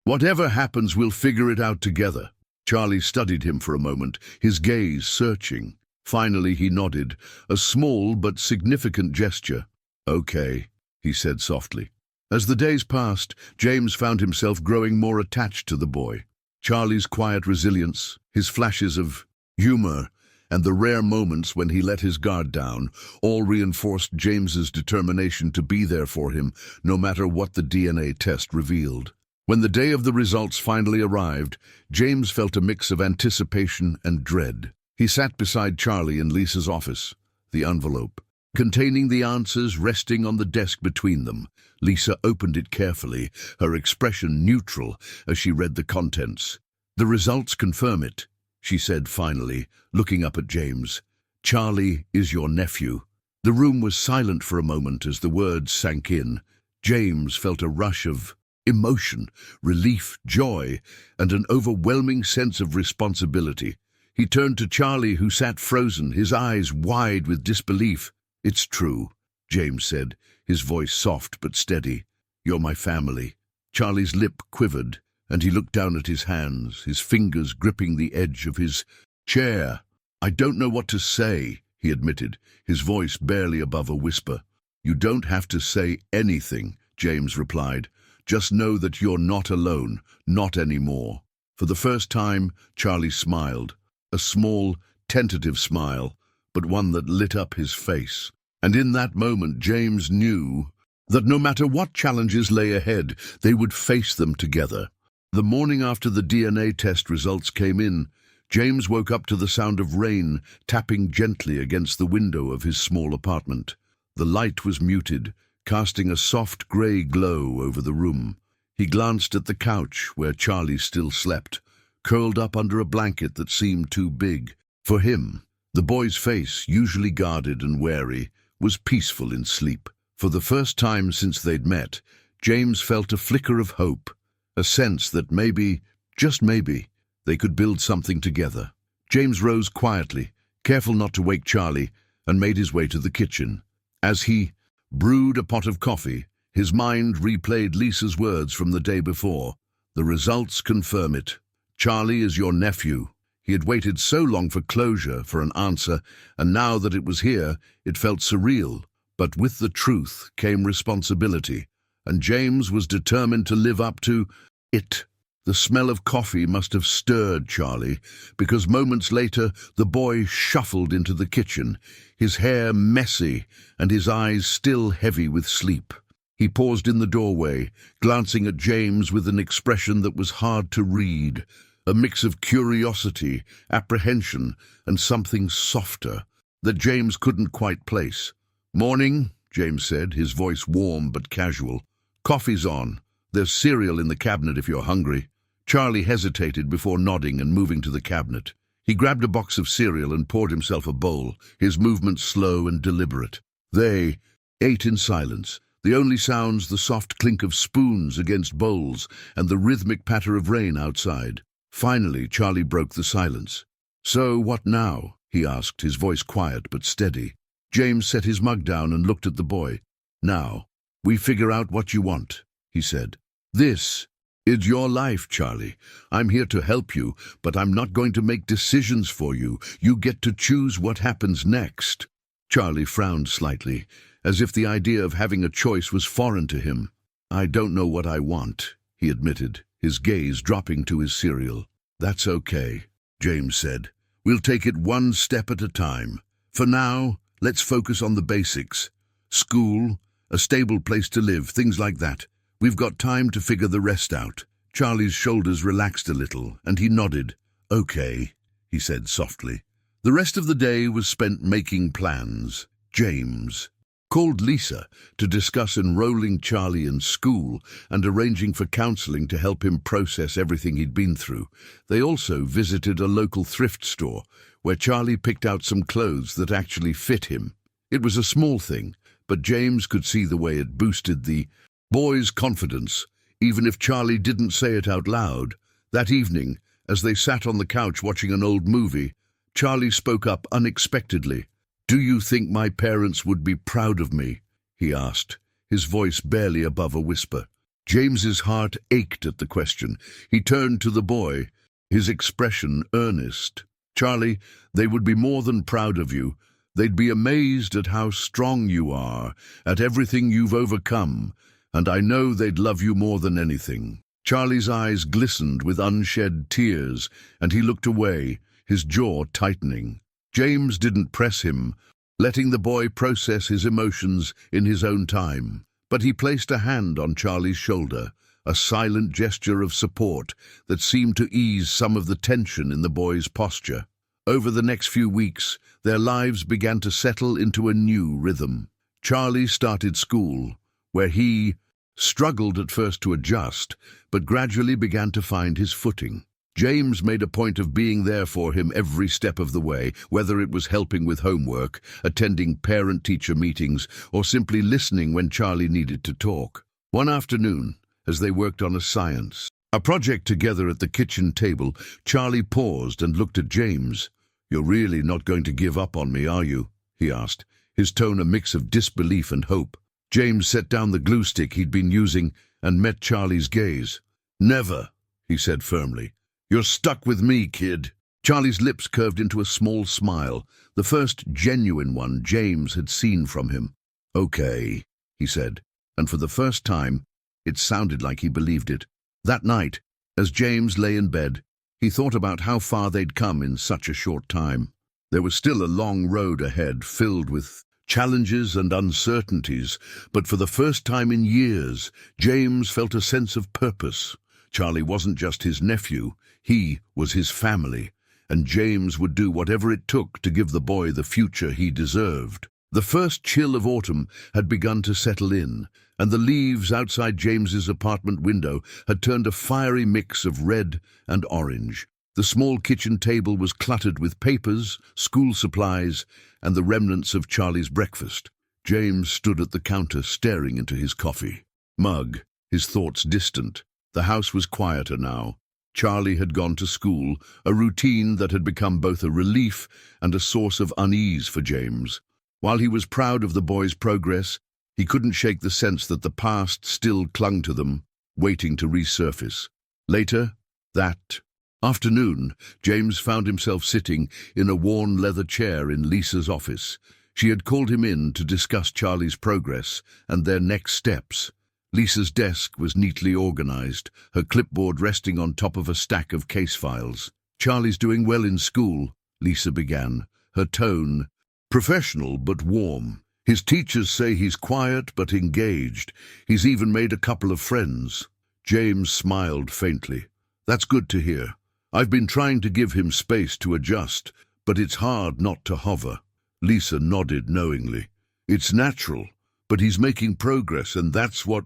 S1: Whatever happens, we'll figure it out together." Charlie studied him for a moment, his gaze searching. Finally he nodded, a small but significant gesture. "Okay," he said softly. As the days passed, James found himself growing more attached to the boy. Charlie's quiet resilience, his flashes of humor, and the rare moments when he let his guard down, all reinforced James's determination to be there for him, no matter what the DNA test revealed. When the day of the results finally arrived, James felt a mix of anticipation and dread. He sat beside Charlie in Lisa's office, the envelope containing the answers resting on the desk between them. Lisa opened it carefully, her expression neutral as she read the contents. "The results confirm it," she said finally, looking up at James. "Charlie is your nephew." The room was silent for a moment as the words sank in. James felt a rush of emotion, relief, joy, and an overwhelming sense of responsibility. He turned to Charlie, who sat frozen, his eyes wide with disbelief. "It's true," James said, his voice soft but steady. "You're my family." Charlie's lip quivered, and he looked down at his hands, his fingers gripping the edge of his chair. "I don't know what to say," he admitted, his voice barely above a whisper. "You don't have to say anything," James replied. "Just know that you're not alone, not anymore." For the first time, Charlie smiled, a small, tentative smile, but one that lit up his face. And in that moment, James knew that no matter what challenges lay ahead, they would face them together. The morning after the DNA test results came in, James woke up to the sound of rain tapping gently against the window of his small apartment. The light was muted, casting a soft grey glow over the room. He glanced at the couch where Charlie still slept, curled up under a blanket that seemed too big for him. The boy's face, usually guarded and wary, was peaceful in sleep. For the first time since they'd met, James felt a flicker of hope, a sense that maybe, just maybe, they could build something together. James rose quietly, careful not to wake Charlie, and made his way to the kitchen. As he brewed a pot of coffee. His mind replayed Lisa's words from the day before. The results confirm it. Charlie is your nephew. He had waited so long for closure, for an answer, and now that it was here, it felt surreal. But with the truth came responsibility, and James was determined to live up to it. The smell of coffee must have stirred Charlie, because moments later the boy shuffled into the kitchen, his hair messy and his eyes still heavy with sleep. He paused in the doorway, glancing at James with an expression that was hard to read, a mix of curiosity, apprehension, and something softer that James couldn't quite place. "Morning," James said, his voice warm but casual. "Coffee's on. There's cereal in the cabinet if you're hungry." Charlie hesitated before nodding and moving to the cabinet. He grabbed a box of cereal and poured himself a bowl, his movements slow and deliberate. They ate in silence, the only sounds the soft clink of spoons against bowls and the rhythmic patter of rain outside. Finally, Charlie broke the silence. "So what now?" he asked, his voice quiet but steady. James set his mug down and looked at the boy. "Now, we figure out what you want," he said. "This is your life, Charlie. I'm here to help you, but I'm not going to make decisions for you. You get to choose what happens next." Charlie frowned slightly, as if the idea of having a choice was foreign to him. "I don't know what I want," he admitted, his gaze dropping to his cereal. "That's okay," James said. "We'll take it one step at a time. For now, let's focus on the basics. School, a stable place to live, things like that. We've got time to figure the rest out." Charlie's shoulders relaxed a little, and he nodded. "Okay," he said softly. The rest of the day was spent making plans. James called Lisa to discuss enrolling Charlie in school and arranging for counseling to help him process everything he'd been through. They also visited a local thrift store, where Charlie picked out some clothes that actually fit him. It was a small thing, but James could see the way it boosted the boy's confidence, even if Charlie didn't say it out loud. That evening, as they sat on the couch watching an old movie, Charlie spoke up unexpectedly. "Do you think my parents would be proud of me?" he asked, his voice barely above a whisper. James's heart ached at the question. He turned to the boy, his expression earnest. "Charlie, they would be more than proud of you. They'd be amazed at how strong you are, at everything you've overcome, and I know they'd love you more than anything." Charlie's eyes glistened with unshed tears, and he looked away, his jaw tightening. James didn't press him, letting the boy process his emotions in his own time. But he placed a hand on Charlie's shoulder, a silent gesture of support that seemed to ease some of the tension in the boy's posture. Over the next few weeks, their lives began to settle into a new rhythm. Charlie started school, where he struggled at first to adjust, but gradually began to find his footing. James made a point of being there for him every step of the way, whether it was helping with homework, attending parent-teacher meetings, or simply listening when Charlie needed to talk. One afternoon, as they worked on a project together at the kitchen table, Charlie paused and looked at James. "You're really not going to give up on me, are you?" he asked, his tone a mix of disbelief and hope. James set down the glue stick he'd been using and met Charlie's gaze. "Never," he said firmly. "You're stuck with me, kid." Charlie's lips curved into a small smile, the first genuine one James had seen from him. "Okay," he said, and for the first time, it sounded like he believed it. That night, as James lay in bed, he thought about how far they'd come in such a short time. There was still a long road ahead, filled with challenges and uncertainties, but for the first time in years, James felt a sense of purpose. Charlie wasn't just his nephew, he was his family, and James would do whatever it took to give the boy the future he deserved. The first chill of autumn had begun to settle in, and the leaves outside James's apartment window had turned a fiery mix of red and orange. The small kitchen table was cluttered with papers, school supplies, and the remnants of Charlie's breakfast. James stood at the counter staring into his coffee mug, his thoughts distant. The house was quieter now. Charlie had gone to school, a routine that had become both a relief and a source of unease for James. While he was proud of the boy's progress, He couldn't shake the sense that the past still clung to them, waiting to resurface. Later, that afternoon, James found himself sitting in a worn leather chair in Lisa's office. She had called him in to discuss Charlie's progress and their next steps. Lisa's desk was neatly organized, her clipboard resting on top of a stack of case files. "Charlie's doing well in school," Lisa began, her tone professional but warm. "His teachers say he's quiet but engaged. He's even made a couple of friends." James smiled faintly. "That's good to hear. I've been trying to give him space to adjust, but it's hard not to hover." Lisa nodded knowingly. "It's natural, but he's making progress, and that's what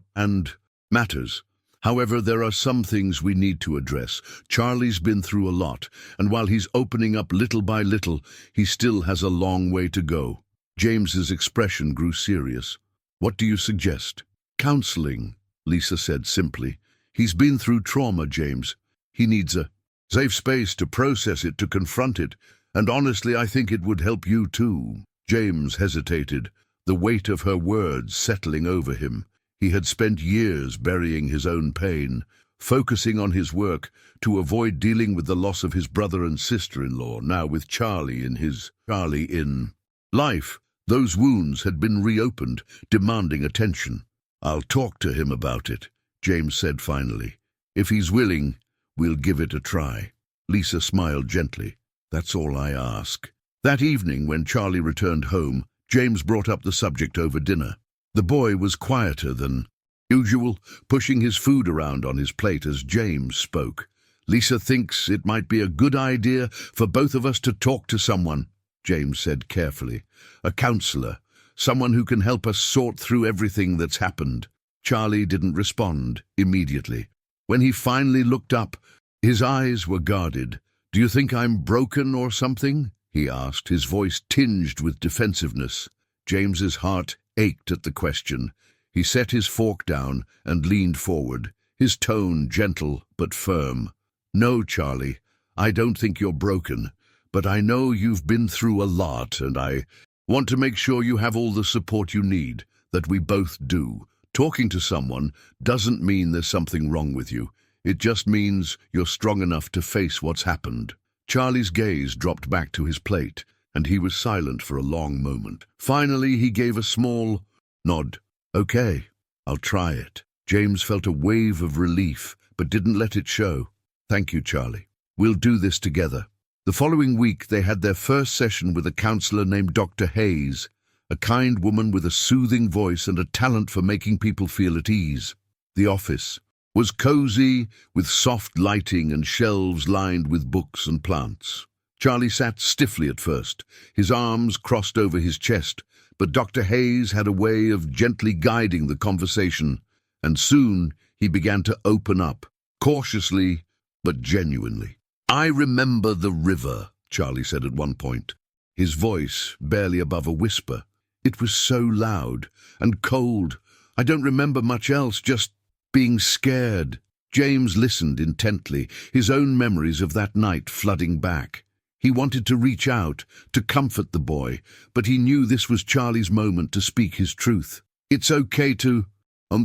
S1: matters. However, there are some things we need to address. Charlie's been through a lot, and while he's opening up little by little, he still has a long way to go." James's expression grew serious. "What do you suggest?" "Counseling," Lisa said simply. "He's been through trauma, James. He needs a safe space to process it, to confront it, and honestly, I think it would help you too." James hesitated, the weight of her words settling over him. He had spent years burying his own pain, focusing on his work to avoid dealing with the loss of his brother and sister-in-law. Now with Charlie in life, those wounds had been reopened, demanding attention. "I'll talk to him about it," James said finally. "If he's willing, we'll give it a try." Lisa smiled gently. "That's all I ask." That evening, when Charlie returned home, James brought up the subject over dinner. The boy was quieter than usual, pushing his food around on his plate as James spoke. "Lisa thinks it might be a good idea for both of us to talk to someone," James said carefully. "A counselor, someone who can help us sort through everything that's happened." Charlie didn't respond immediately. When he finally looked up, his eyes were guarded. "Do you think I'm broken or something?" he asked, his voice tinged with defensiveness. James's heart ached at the question. He set his fork down and leaned forward, his tone gentle but firm. "No, Charlie, I don't think you're broken, but I know you've been through a lot, and I want to make sure you have all the support you need, that we both do. Talking to someone doesn't mean there's something wrong with you. It just means you're strong enough to face what's happened." Charlie's gaze dropped back to his plate, and he was silent for a long moment. Finally, he gave a small nod. "Okay, I'll try it." James felt a wave of relief, but didn't let it show. "Thank you, Charlie. We'll do this together." The following week, they had their first session with a counselor named Dr. Hayes, a kind woman with a soothing voice and a talent for making people feel at ease. The office was cozy, with soft lighting and shelves lined with books and plants. Charlie sat stiffly at first, his arms crossed over his chest, but Dr. Hayes had a way of gently guiding the conversation, and soon he began to open up, cautiously but genuinely. "I remember the river," Charlie said at one point, his voice barely above a whisper. "It was so loud and cold. I don't remember much else, just being scared." James listened intently, his own memories of that night flooding back. He wanted to reach out, to comfort the boy, but he knew this was Charlie's moment to speak his truth. "It's okay to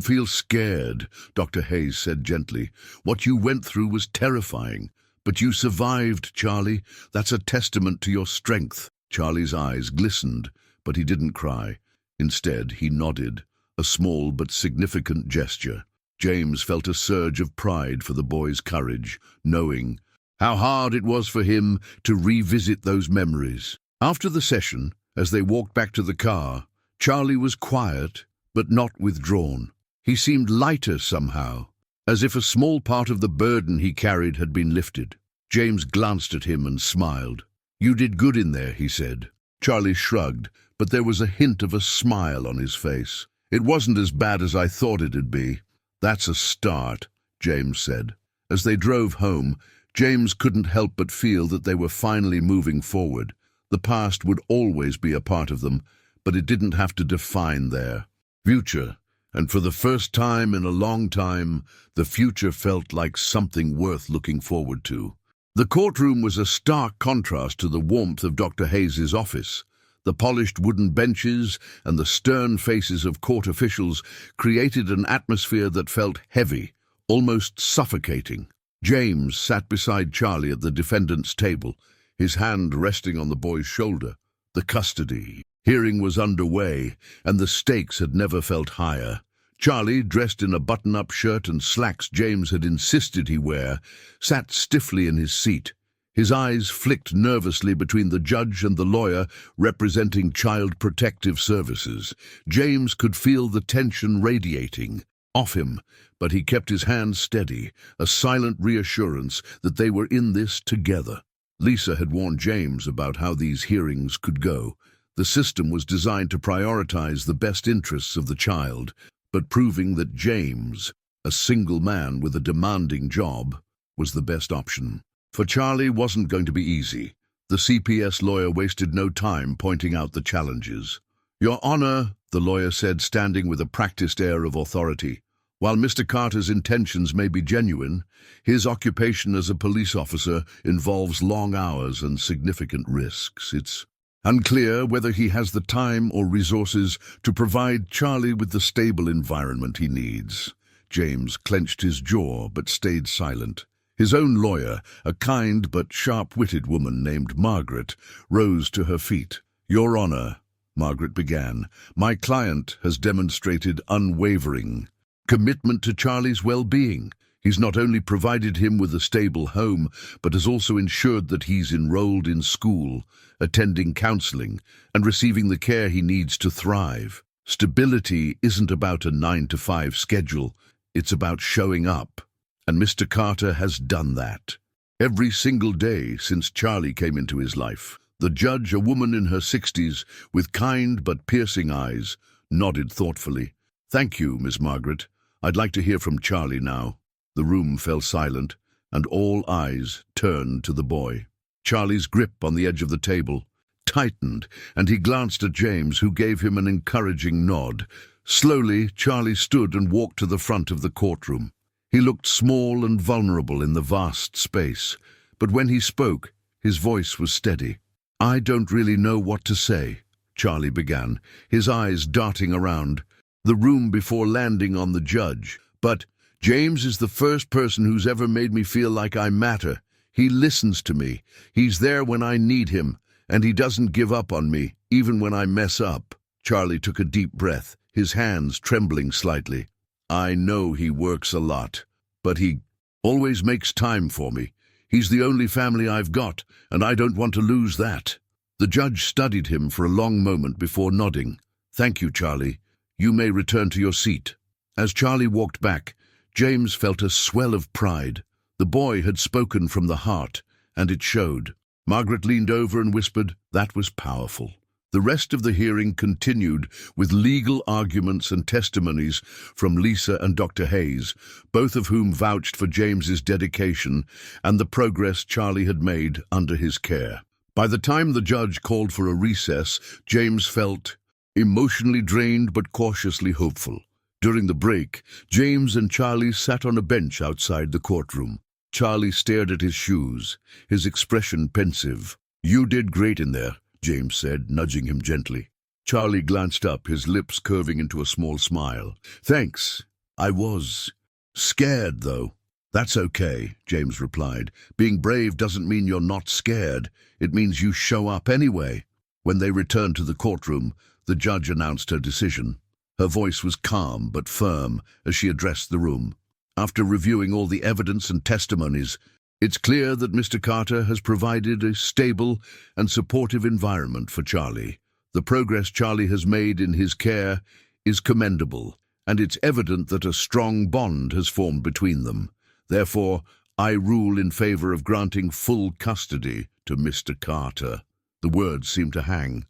S1: feel scared," Dr. Hayes said gently. "What you went through was terrifying, but you survived, Charlie. That's a testament to your strength." Charlie's eyes glistened, but he didn't cry. Instead, he nodded, a small but significant gesture. James felt a surge of pride for the boy's courage, knowing how hard it was for him to revisit those memories. After the session, as they walked back to the car, Charlie was quiet, but not withdrawn. He seemed lighter somehow, as if a small part of the burden he carried had been lifted. James glanced at him and smiled. "You did good in there," he said. Charlie shrugged, but there was a hint of a smile on his face. "It wasn't as bad as I thought it'd be." "That's a start," James said. As they drove home, James couldn't help but feel that they were finally moving forward. The past would always be a part of them, but it didn't have to define their future. And for the first time in a long time, the future felt like something worth looking forward to. The courtroom was a stark contrast to the warmth of Dr. Hayes's office. The polished wooden benches and the stern faces of court officials created an atmosphere that felt heavy, almost suffocating. James sat beside Charlie at the defendant's table, his hand resting on the boy's shoulder. The custody hearing was underway, and the stakes had never felt higher. Charlie, dressed in a button-up shirt and slacks James had insisted he wear, sat stiffly in his seat. His eyes flicked nervously between the judge and the lawyer representing Child Protective Services. James could feel the tension radiating off him, but he kept his hands steady, a silent reassurance that they were in this together. Lisa had warned James about how these hearings could go. The system was designed to prioritize the best interests of the child, but proving that James, a single man with a demanding job, was the best option. For Charlie wasn't going to be easy. The CPS lawyer wasted no time pointing out the challenges. "Your Honor," the lawyer said, standing with a practiced air of authority, "while Mr. Carter's intentions may be genuine, his occupation as a police officer involves long hours and significant risks. It's unclear whether he has the time or resources to provide Charlie with the stable environment he needs." James clenched his jaw but stayed silent. His own lawyer, a kind but sharp-witted woman named Margaret, rose to her feet. "Your Honor," Margaret began, "my client has demonstrated unwavering commitment to Charlie's well-being. He's not only provided him with a stable home, but has also ensured that he's enrolled in school, attending counseling, and receiving the care he needs to thrive. Stability isn't about a 9-to-5 schedule, it's about showing up. And Mr. Carter has done that every single day since Charlie came into his life." The judge, a woman in her 60s, with kind but piercing eyes, nodded thoughtfully. "Thank you, Miss Margaret. I'd like to hear from Charlie now." The room fell silent, and all eyes turned to the boy. Charlie's grip on the edge of the table tightened, and he glanced at James, who gave him an encouraging nod. Slowly, Charlie stood and walked to the front of the courtroom. He looked small and vulnerable in the vast space, but when he spoke, his voice was steady. "I don't really know what to say," Charlie began, his eyes darting around the room before landing on the judge. "But James is the first person who's ever made me feel like I matter. He listens to me, he's there when I need him, and he doesn't give up on me, even when I mess up." Charlie took a deep breath, his hands trembling slightly. "I know he works a lot, but he always makes time for me. He's the only family I've got, and I don't want to lose that." The judge studied him for a long moment before nodding. "Thank you, Charlie. You may return to your seat." As Charlie walked back, James felt a swell of pride. The boy had spoken from the heart, and it showed. Margaret leaned over and whispered, "That was powerful." The rest of the hearing continued with legal arguments and testimonies from Lisa and Dr. Hayes, both of whom vouched for James's dedication and the progress Charlie had made under his care. By the time the judge called for a recess, James felt emotionally drained but cautiously hopeful. During the break, James and Charlie sat on a bench outside the courtroom. Charlie stared at his shoes, his expression pensive. "You did great in there," James said, nudging him gently. Charlie glanced up, his lips curving into a small smile. "Thanks. I was scared, though." "That's okay," James replied. "Being brave doesn't mean you're not scared. It means you show up anyway." When they returned to the courtroom, the judge announced her decision. Her voice was calm but firm as she addressed the room. "After reviewing all the evidence and testimonies, it's clear that Mr. Carter has provided a stable and supportive environment for Charlie. The progress Charlie has made in his care is commendable, and it's evident that a strong bond has formed between them. Therefore, I rule in favor of granting full custody to Mr. Carter." The words seemed to hang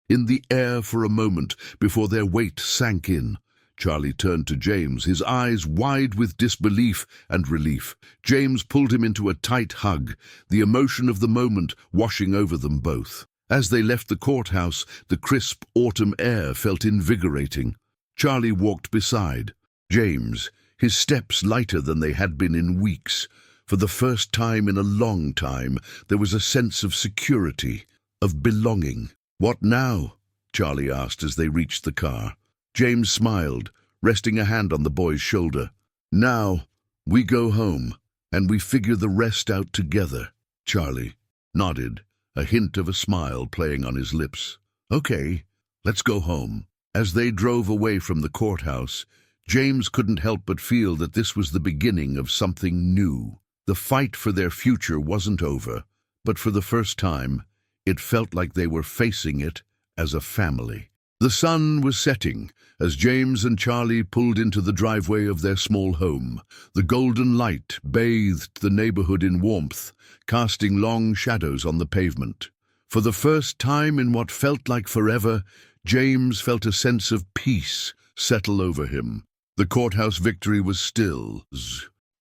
S1: in the air for a moment before their weight sank in. Charlie turned to James, his eyes wide with disbelief and relief. James pulled him into a tight hug, the emotion of the moment washing over them both. As they left the courthouse, the crisp autumn air felt invigorating. Charlie walked beside James, his steps lighter than they had been in weeks. For the first time in a long time, there was a sense of security, of belonging. "What now?" Charlie asked as they reached the car. James smiled, resting a hand on the boy's shoulder. "Now, we go home, and we figure the rest out together." Charlie nodded, a hint of a smile playing on his lips. "Okay, let's go home." As they drove away from the courthouse, James couldn't help but feel that this was the beginning of something new. The fight for their future wasn't over, but for the first time, it felt like they were facing it as a family. The sun was setting as James and Charlie pulled into the driveway of their small home. The golden light bathed the neighborhood in warmth, casting long shadows on the pavement. For the first time in what felt like forever, James felt a sense of peace settle over him. The courthouse victory was still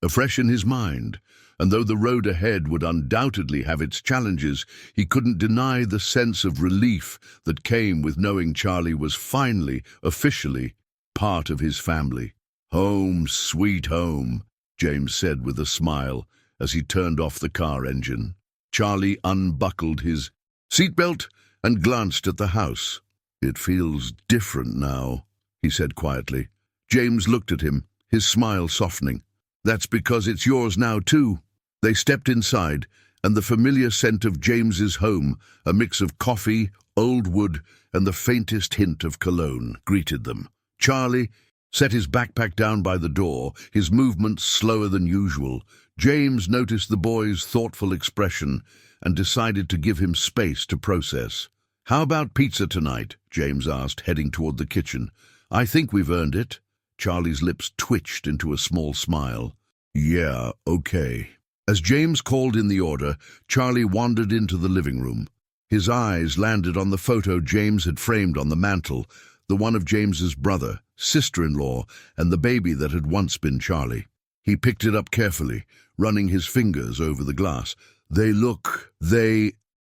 S1: afresh in his mind, and though the road ahead would undoubtedly have its challenges, he couldn't deny the sense of relief that came with knowing Charlie was finally, officially, part of his family. "Home, sweet home," James said with a smile as he turned off the car engine. Charlie unbuckled his seatbelt and glanced at the house. "It feels different now," he said quietly. James looked at him, his smile softening. "That's because it's yours now too." They stepped inside, and the familiar scent of James's home, a mix of coffee, old wood, and the faintest hint of cologne, greeted them. Charlie set his backpack down by the door, his movements slower than usual. James noticed the boy's thoughtful expression and decided to give him space to process. "How about pizza tonight?" James asked, heading toward the kitchen. "I think we've earned it." Charlie's lips twitched into a small smile. "Yeah, okay." As James called in the order, Charlie wandered into the living room. His eyes landed on the photo James had framed on the mantel, the one of James's brother, sister-in-law, and the baby that had once been Charlie. He picked it up carefully, running his fingers over the glass. They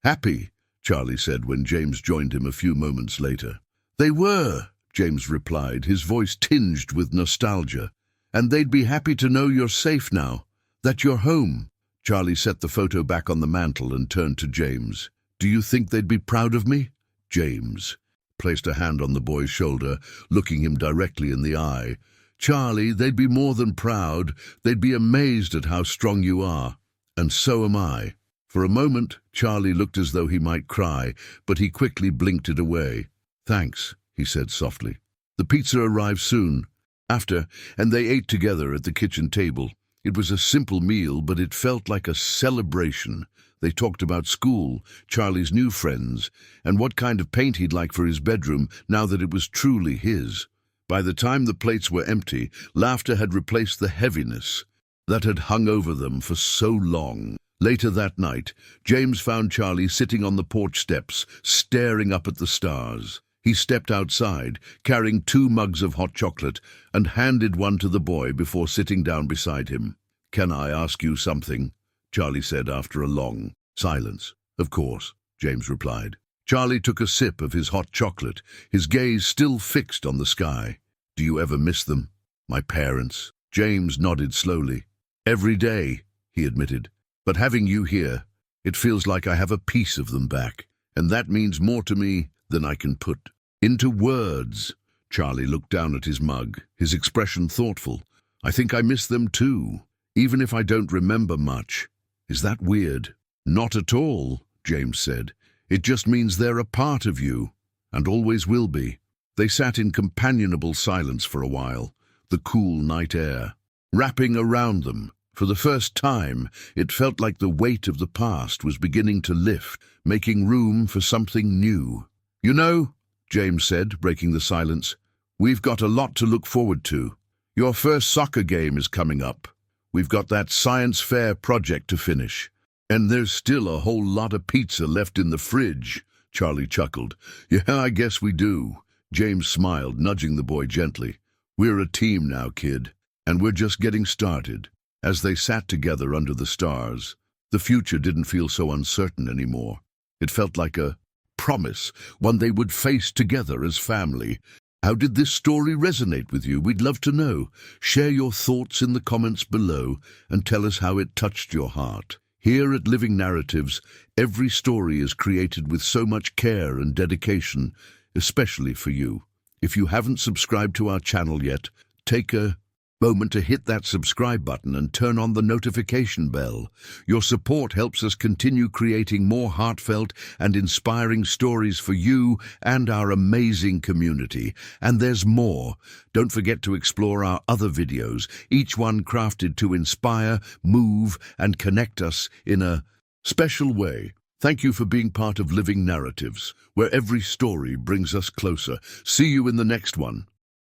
S1: happy," Charlie said when James joined him a few moments later. "They were," James replied, his voice tinged with nostalgia. "And they'd be happy to know you're safe now, that you're home." Charlie set the photo back on the mantel and turned to James. "Do you think they'd be proud of me?" James placed a hand on the boy's shoulder, looking him directly in the eye. "Charlie, they'd be more than proud. They'd be amazed at how strong you are. And so am I." For a moment, Charlie looked as though he might cry, but he quickly blinked it away. "Thanks," he said softly. The pizza arrived soon after, and they ate together at the kitchen table. It was a simple meal, but it felt like a celebration. They talked about school, Charlie's new friends, and what kind of paint he'd like for his bedroom now that it was truly his. By the time the plates were empty, laughter had replaced the heaviness that had hung over them for so long. Later that night, James found Charlie sitting on the porch steps, staring up at the stars. He stepped outside, carrying 2 mugs of hot chocolate, and handed one to the boy before sitting down beside him. "Can I ask you something?" Charlie said after a long silence. "Of course," James replied. Charlie took a sip of his hot chocolate, his gaze still fixed on the sky. "Do you ever miss them? My parents?" James nodded slowly. "Every day," he admitted. "But having you here, it feels like I have a piece of them back, and that means more to me than I can put into words." Charlie looked down at his mug, his expression thoughtful. "I think I miss them too, even if I don't remember much. Is that weird?" "Not at all," James said. "It just means they're a part of you, and always will be." They sat in companionable silence for a while, the cool night air wrapping around them. For the first time, it felt like the weight of the past was beginning to lift, making room for something new. "You know," James said, breaking the silence, "we've got a lot to look forward to. Your first soccer game is coming up. We've got that science fair project to finish. And there's still a whole lot of pizza left in the fridge." Charlie chuckled. "Yeah, I guess we do." James smiled, nudging the boy gently. "We're a team now, kid, and we're just getting started." As they sat together under the stars, the future didn't feel so uncertain anymore. It felt like a promise, one they would face together as family. How did this story resonate with you? We'd love to know. Share your thoughts in the comments below and tell us how it touched your heart. Here at Living Narratives, every story is created with so much care and dedication, especially for you. If you haven't subscribed to our channel yet, take a moment to hit that subscribe button and turn on the notification bell. Your support helps us continue creating more heartfelt and inspiring stories for you and our amazing community. And there's more. Don't forget to explore our other videos, each one crafted to inspire, move, and connect us in a special way. Thank you for being part of Living Narratives, where every story brings us closer. See you in the next one.